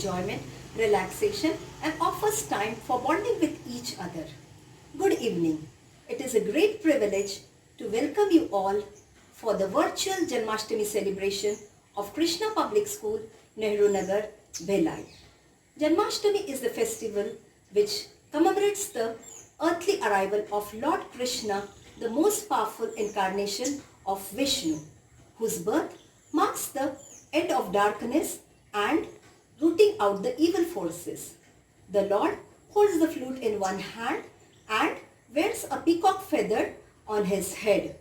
enjoyment, relaxation, and offers time for bonding with each other. Good evening. It is a great privilege to welcome you all for the virtual Janmashtami celebration of Krishna Public School, Nehru Nagar, Bhilai. Janmashtami is the festival which commemorates the earthly arrival of Lord Krishna, the most powerful incarnation of Vishnu, whose birth marks the end of darkness and rooting out the evil forces. The Lord holds the flute in one hand and wears a peacock feather on his head.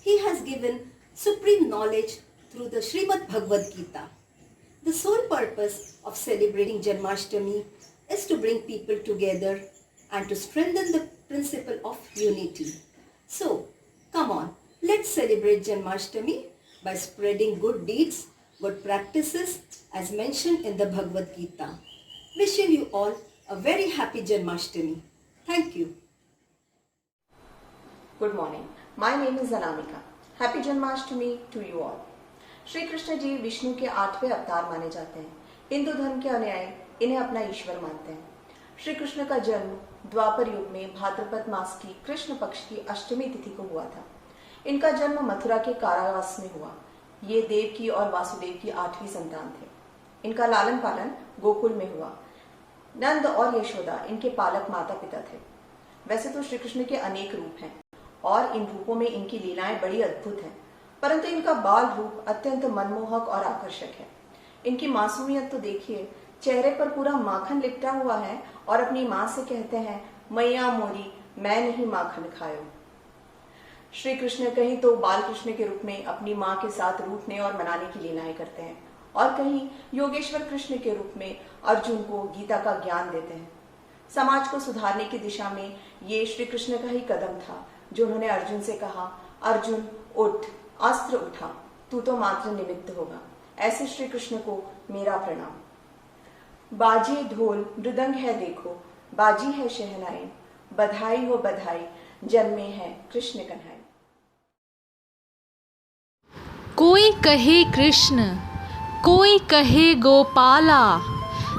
He has given supreme knowledge through the Srimad Bhagavad Gita. The sole purpose of celebrating Janmashtami is to bring people together and to strengthen the principle of unity. So, come on, let's celebrate Janmashtami by spreading good deeds, good practices as mentioned in the Bhagavad Gita. Wishing you all a very happy Janmashtami. Thank you. Good morning. My name is Anamika. Happy Janmashtami to you all. Shri Krishna ji Vishnu के 8वें अवतार माने जाते हैं। हिंदू धर्म के अनुयायी इन्हें अपना ईश्वर मानते हैं। श्री कृष्ण का जन्म द्वापर युग में भाद्रपद मास की कृष्ण पक्ष की अष्टमी तिथि को हुआ था। इनका जन्म मथुरा के कारावास में हुआ। ये देवकी और वासुदेव की 8वीं संतान थे। इनका लालन पालन गोकुल में हुआ। नंद और यशोदा इनके पालक माता पिता थे। वैसे तो श्री कृष्ण के अनेक रूप हैं और इन रूपों में इनकी लीलाएं बड़ी अद्भुत हैं, परंतु इनका बाल रूप अत्यंत मनमोहक और आकर्षक है। इनकी मासूमियत तो देखिए, चेहरे पर पूरा माखन लिपटा हुआ है और अपनी माँ से कहते हैं, मैया मोरी मैं नहीं माखन खायो। श्री कृष्ण कहीं तो बाल कृष्ण के रूप में अपनी माँ के साथ रूठने और मनाने की लीलाएं करते हैं और कहीं योगेश्वर कृष्ण के रूप में अर्जुन को गीता का ज्ञान देते हैं। समाज को सुधारने की दिशा में ये श्री कृष्ण का ही कदम था जो उन्होंने अर्जुन से कहा, अर्जुन उठ, अस्त्र उठा, तू तो मात्र निमित्त होगा। ऐसे श्री कृष्ण को मेरा प्रणाम। बाजे ढोल मृदंग है देखो, बाजी है शहनाई, बधाई हो बधाई, जन्मे है कृष्ण कन्हैया। कोई कहे कृष्ण, कोई कहे गोपाला,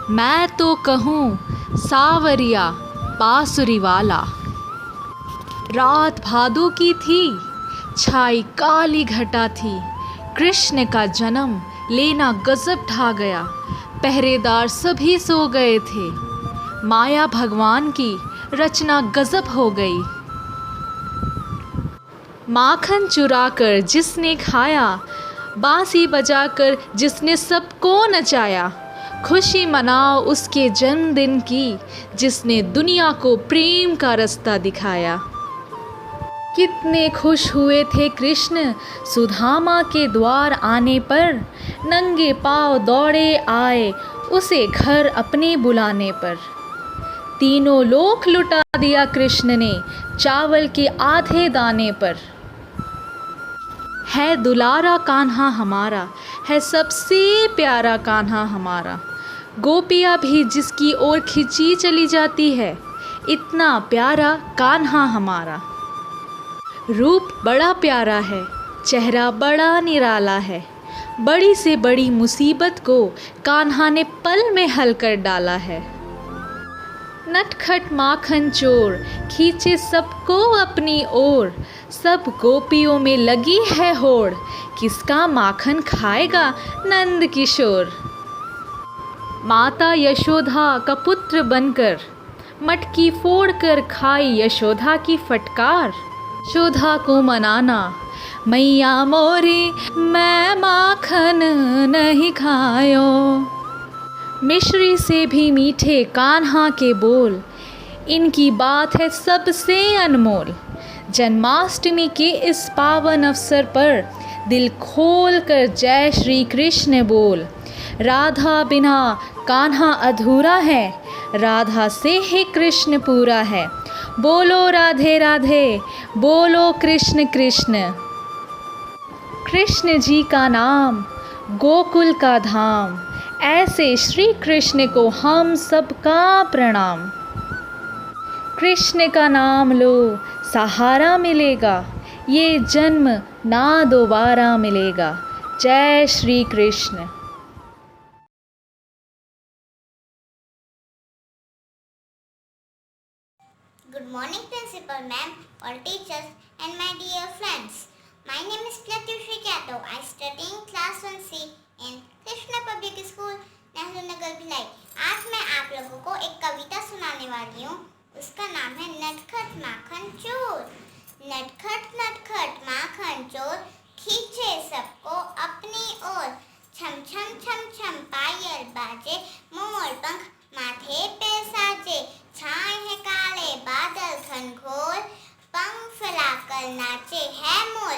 मैं तो कहूँ सावरिया बांसुरी वाला। रात भादों की थी, छाई काली घटा थी, कृष्ण का जन्म लेना गजब ढा गया। पहरेदार सभी सो गए थे, माया भगवान की रचना गजब हो गई। माखन चुराकर जिसने खाया, बांसी बजाकर जिसने सबको नचाया, खुशी मनाओ उसके जन्मदिन की जिसने दुनिया को प्रेम का रास्ता दिखाया। कितने खुश हुए थे कृष्ण सुदामा के द्वार आने पर, नंगे पांव दौड़े आए उसे घर अपने बुलाने पर। तीनों लोक लुटा दिया कृष्ण ने चावल के आधे दाने पर। है दुलारा कान्हा हमारा, है सबसे प्यारा कान्हा हमारा। गोपियाँ भी जिसकी ओर खिंची चली जाती है, इतना प्यारा कान्हा हमारा। रूप बड़ा प्यारा है, चेहरा बड़ा निराला है, बड़ी से बड़ी मुसीबत को कान्हा ने पल में हल कर डाला है। नटखट माखन चोर खींचे सबको अपनी ओर, सब गोपियों में लगी है होड़, किसका माखन खाएगा नंद किशोर। माता यशोदा का पुत्र बनकर मटकी फोड़कर खाई यशोदा की फटकार। यशोदा को मनाना, मैया मोरी मैं माखन नहीं खायो। मिश्री से भी मीठे कान्हा के बोल, इनकी बात है सबसे अनमोल। जन्माष्टमी के इस पावन अवसर पर दिल खोल कर जय श्री कृष्ण बोल। राधा बिना कान्हा अधूरा है, राधा से ही कृष्ण पूरा है। बोलो राधे राधे, बोलो कृष्ण कृष्ण। कृष्ण जी का नाम गोकुल का धाम, ऐसे श्री कृष्ण को हम सबका प्रणाम। कृष्ण का नाम लो सहारा मिलेगा, ये जन्म ना दोबारा मिलेगा। जय Shri Krishna. morning, Principal Ma'am, all teachers, and my dear friends. My name is Pratyush Yadav. I study in class 1C in Krishna Public School, Nehru Nagar Bhilai. आज मैं आप लोगों को एक कविता सुनाने वाली हूँ। उसका नाम है नटखट माखन चोर। नटखट नटखट माखन चोर, खींचे सबको अपनी ओर। छम छम छम छम पायल बाजे, मोर पंख माथे पे साजे। छाए है काले बादल घनघोर, पंख फैलाकर नाचे है मोर।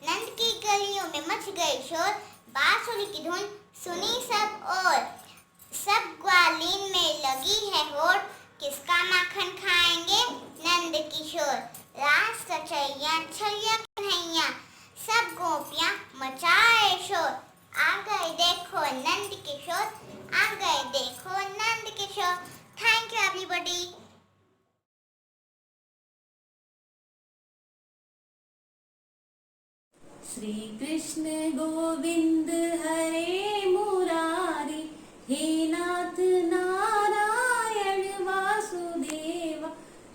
नंद की गलियों में मच गई शोर, बांसुरी की धुन सुनी सब और। सब ग्वालीन में लगी है होड़, किसका माखन खाएंगे नंद किशोर। रास रचैया छैया कन्हैया, सब गोपियां मचाए शोर। आ गए देखो नंद किशोर, आ गए देखो Nand Kishore. Thank you everybody. Shri Krishna Govind Hare Murari, हे नाथ नारायण वासुदेवा।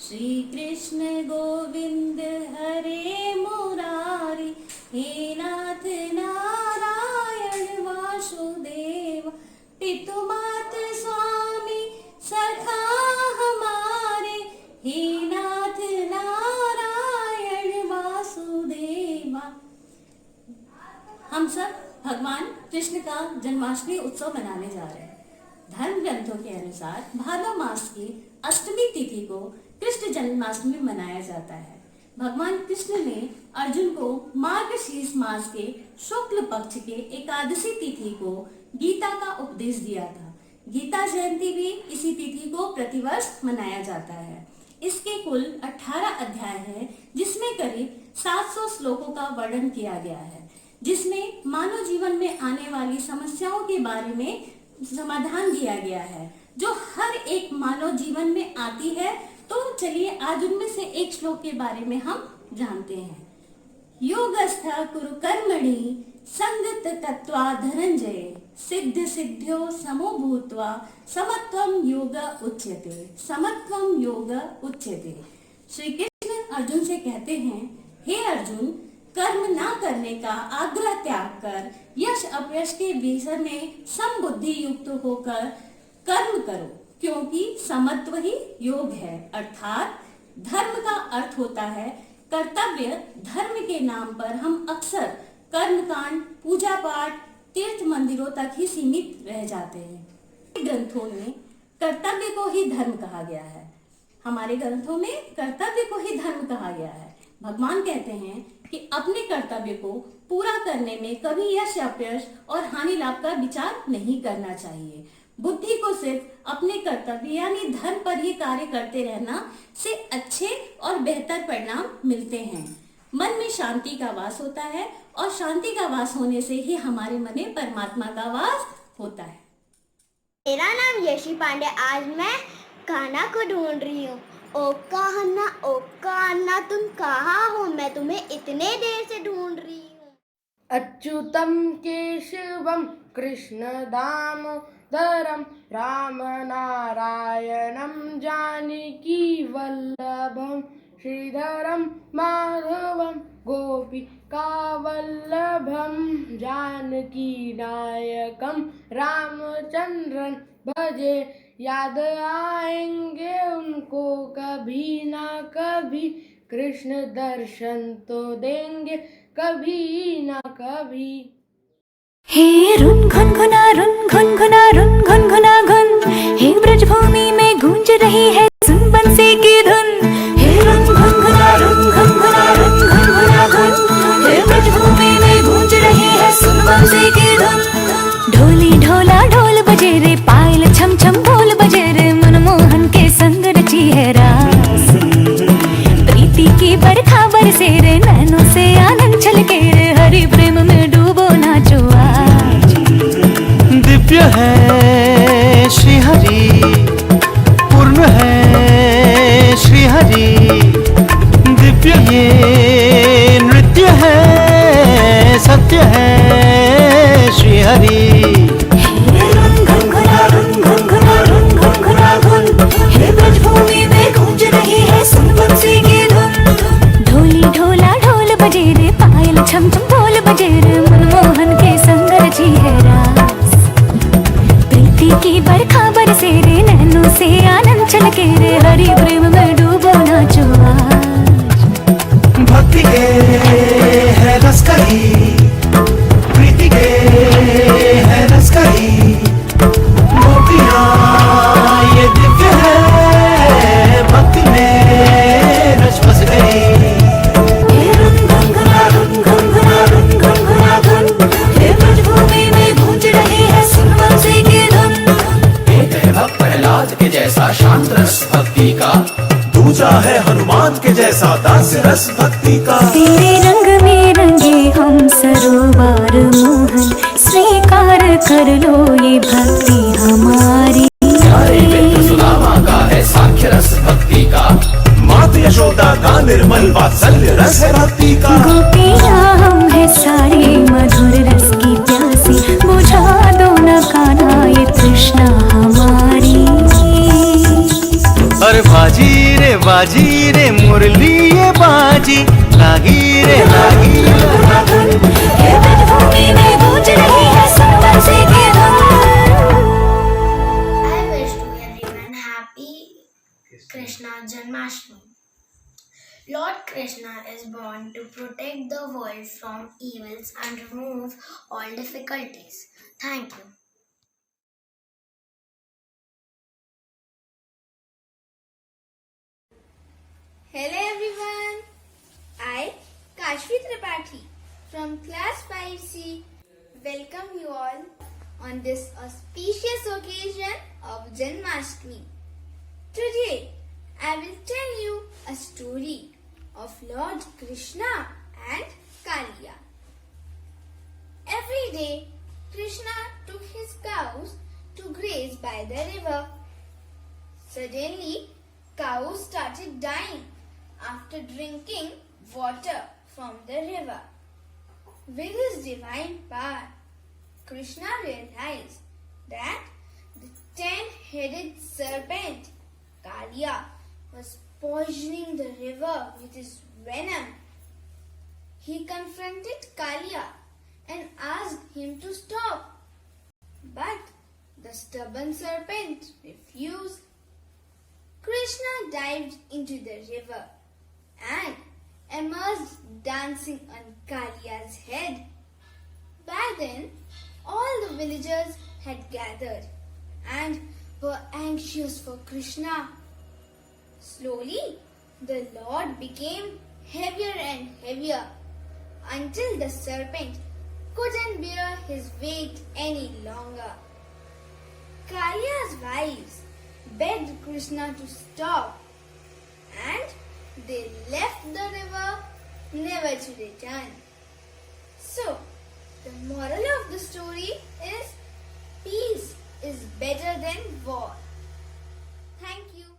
श्री कृष्ण गोविंद हरे मुरारी, हे नाथ नारायण वासुदेवा। पितु मात स्वामी सखा हमारे, हे नाथ नारायण वासुदेवा। हम सब भगवान कृष्ण का जन्माष्टमी उत्सव मनाने जा रहे हैं। धर्म ग्रंथों के अनुसार भादव मास की अष्टमी तिथि को कृष्ण जन्माष्टमी मनाया जाता है। भगवान कृष्ण ने अर्जुन को मार्गशीर्ष मास के शुक्ल पक्ष के एकादशी तिथि को गीता का उपदेश दिया था। गीता जयंती भी इसी तिथि को प्रतिवर्ष मनाया जाता है। इसके कुल 18 अध्याय हैं, जिसमें करीब 700 श्लोकों का वर्णन किया गया है, जिसमें मानव जीवन में आने वाली समस्याओं के बारे में समाधान दिया गया है, जो हर एक मानव जीवन में आती है। तो चलिए आज उनमें से एक श्लोक के बारे में हम जानते हैं। योगस्थ कुरु कर्मणि संगत तत्वा धनंजय, सिद्ध सिद्ध्यो समो भूत्वा समत्वम योग उच्यते। समत्वम योग उच्यते। श्री कृष्ण अर्जुन से कहते हैं, हे अर्जुन, कर्म ना करने का आग्रह त्याग कर यश अपयश के विषय में समबुद्धि युक्त होकर कर्म करो, क्योंकि समत्व ही योग है। अर्थात धर्म का अर्थ होता है कर्तव्य। धर्म के नाम पर हम अक्सर कर्मकांड, पूजा पाठ, तीर्थ मंदिरों तक ही सीमित रह जाते हैं। ग्रंथों में कर्तव्य को ही धर्म कहा गया है। हमारे ग्रंथों में कर्तव्य को ही धर्म कहा गया है। भगवान कहते हैं कि अपने कर्तव्य को पूरा करने में कभी यश अपयश और हानि लाभ का विचार नहीं करना चाहिए। बुद्धि को सिर्फ अपने कर्तव्य यानी धर्म पर ही कार्य करते रहना से अच्छे और बेहतर परिणाम मिलते हैं। मन में शांति का वास होता है और शांति का वास होने से ही हमारे मन में परमात्मा का वास होता है। मेरा नाम यशी पांडे। आज मैं कान्हा को ढूंढ रही हूँ। ओ कान्हा तुम कहाँ हो? मैं तुम्हें इतने देर से ढूंढ रही हूँ। अच्युतम केशवम कृष्ण दामोदरम राम नारायणम जानकी वल्लभम श्रीधरम माधवम गोपिका वल्लभम जानकी नायकम रामचंद्रन भजे। याद आएंगे उनको कभी ना कभी, कृष्ण दर्शन तो देंगे कभी ना कभी। हे रुन घुनघुना रुन घुनघुना रुन घुनघुना घुन, हे ब्रजभूमि में गूंज रही है सुन बंसी की धुन। हे रुन घुनघुना रुन घुनघुना रुन घुनघुना घुन, हे ब्रजभूमि में गूंज रही है सुन बंसी की धुन। ढोली ढोला ढोल बजे रे, पायल छम छम ढोल बजे रे, मनमोहन के संग रची है रास। प्रीति की बरखा बरसे रे, नैनों से आनंद छलके रे, हरि प्रेम में डूबो नाचो आज। दिव्य है श्री हरि, पूर्ण है श्री हरि। दिव्य ये नृत्य है, सत्य है चम चम बोल बजे रे मनमोहन के संग रची है रास। प्रीति की बरखा बरसे रे नैनों से आनंद छलके रे हरि प्रेम में डूबो नाचो आज। भक्ति के है रस कही, प्रीति के है रस कही, गोपियाँ ये दिव्य है, भक्ति में रच बस गई। हे रुन गुनगुना रुन गुनगुना रुन गुनगुना धुन, हे ब्रजभूमि में गूंज रही है सुन बंसी की धुन। एक है भक्त प्रहलाद के जैसा शांत रस भक्ति का, दूजा है हनुमान के जैसा दास रस भक्ति का। तेरे रंग में रंगे हम सरोवर मोहन, स्वीकार कर लो ये भक्ति हमारी। प्यारे मित्र सुदामा का है साख्य रस भक्ति का, मात यशोदा का निर्मल वात्सल्य रस है भक्ति का। गोपियाँ हम है सारे मधुर रस की प्यासी, बुझा दो न कान्हा ये तृष्णा हमारी। अरे बाजी रे मुरली ये बाजी, लागी रे लागी हे ब्रजभूमि में गूंज रही है सुन बंसी की धुन। I wish to everyone happy Krishna Janmashtami. Lord Krishna is born to protect the world from evils and remove all difficulties. Thank you. Hello everyone, I, Kashvi Tripathi from class 5C, welcome you all on this auspicious occasion of Janmashtami. Today, I will tell you a story of Lord Krishna and Kaliya. Every day, Krishna took his cows to graze by the river. Suddenly, cows started dying after drinking water from the river. With his divine power, Krishna realized that the 10-headed serpent, Kaliya, was poisoning the river with his venom. He confronted Kaliya and asked him to stop. But the stubborn serpent refused. Krishna dived into the river and emerged dancing on Kaliya's head. By then, all the villagers had gathered and were anxious for Krishna. Slowly, the Lord became heavier and heavier until the serpent couldn't bear his weight any longer. Kaliya's wives begged Krishna to stop, and they left the river never to return. So, the moral of the story is peace is better than war. Thank you.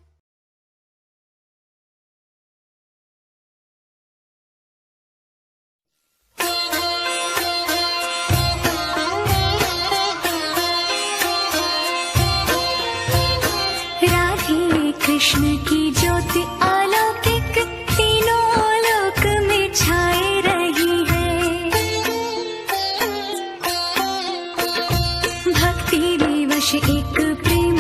Radhe Krishna की ज्योति अलौकिक तीनों लोक में छाए रही है। भक्ति विवश एक प्रेम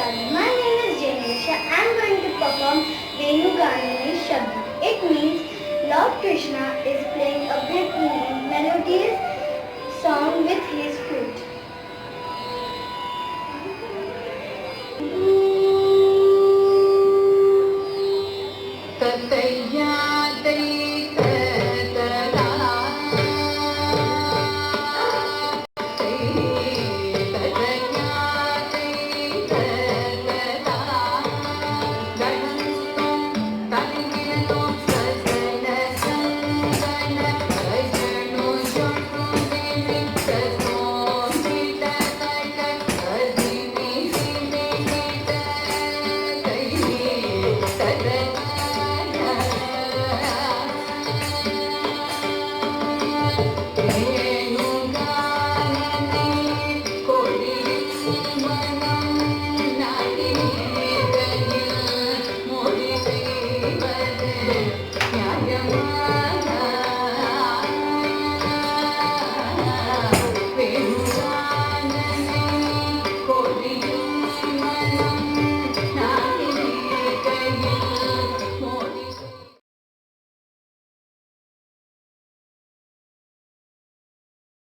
everyone, my name is Janisha. I am going to perform Venugani Shabd. It means Lord Krishna is playing a big melodious song with his flute.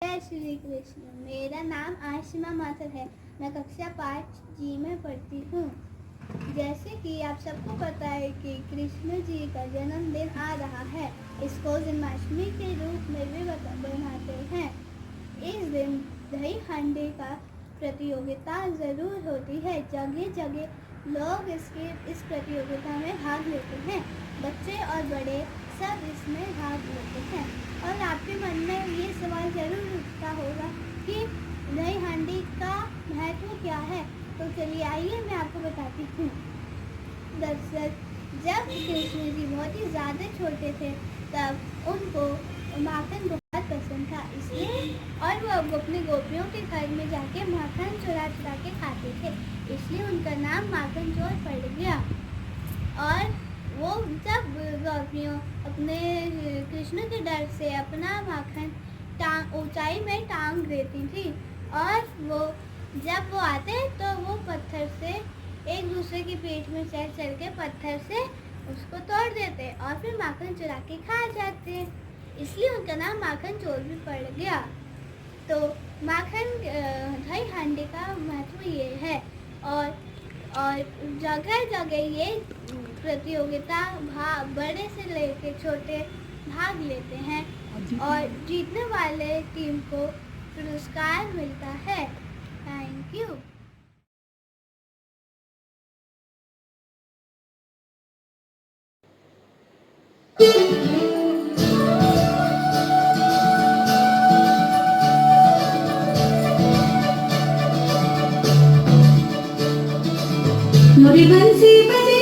जय श्री कृष्ण। मेरा नाम आशिमा माथुर है। मैं कक्षा 5G में पढ़ती हूँ। जैसे कि आप सबको पता है कि कृष्ण जी का जन्मदिन आ रहा है। इसको जन्माष्टमी के रूप में भी बनाते हैं। इस दिन दही हांडी का प्रतियोगिता ज़रूर होती है। जगह जगह लोग इस प्रतियोगिता में भाग लेते हैं। बच्चे और बड़े सब इसमें भाग लेते हैं। और आपके मन में ये सवाल जरूर उठता होगा कि दही हांडी का महत्व क्या है। तो चलिए आइए मैं आपको बताती हूँ। दरअसल जब कृष्ण जी बहुत ही ज़्यादा छोटे थे तब उनको माखन बहुत पसंद था, इसलिए और वो अपनी गोपियों के घर में जाके माखन चुरा चुरा के खाते थे, इसलिए उनका नाम माखन चोर पड़ गया। और वो जब गोपियों अपने कृष्ण के डर से अपना माखन ऊंचाई में टांग देती थी और वो जब वो आते तो वो पत्थर से एक दूसरे की पीठ में चढ़ चढ़ के पत्थर से उसको तोड़ देते और फिर माखन चुरा के खा जाते, इसलिए उनका नाम माखन चोर भी पड़ गया। तो माखन दही हांडी का महत्व ये है। और जगह जगह ये प्रतियोगिता बड़े से लेके छोटे भाग लेते हैं और जीतने वाले टीम को पुरस्कार मिलता है। Thank you. मोरी बंसी बजे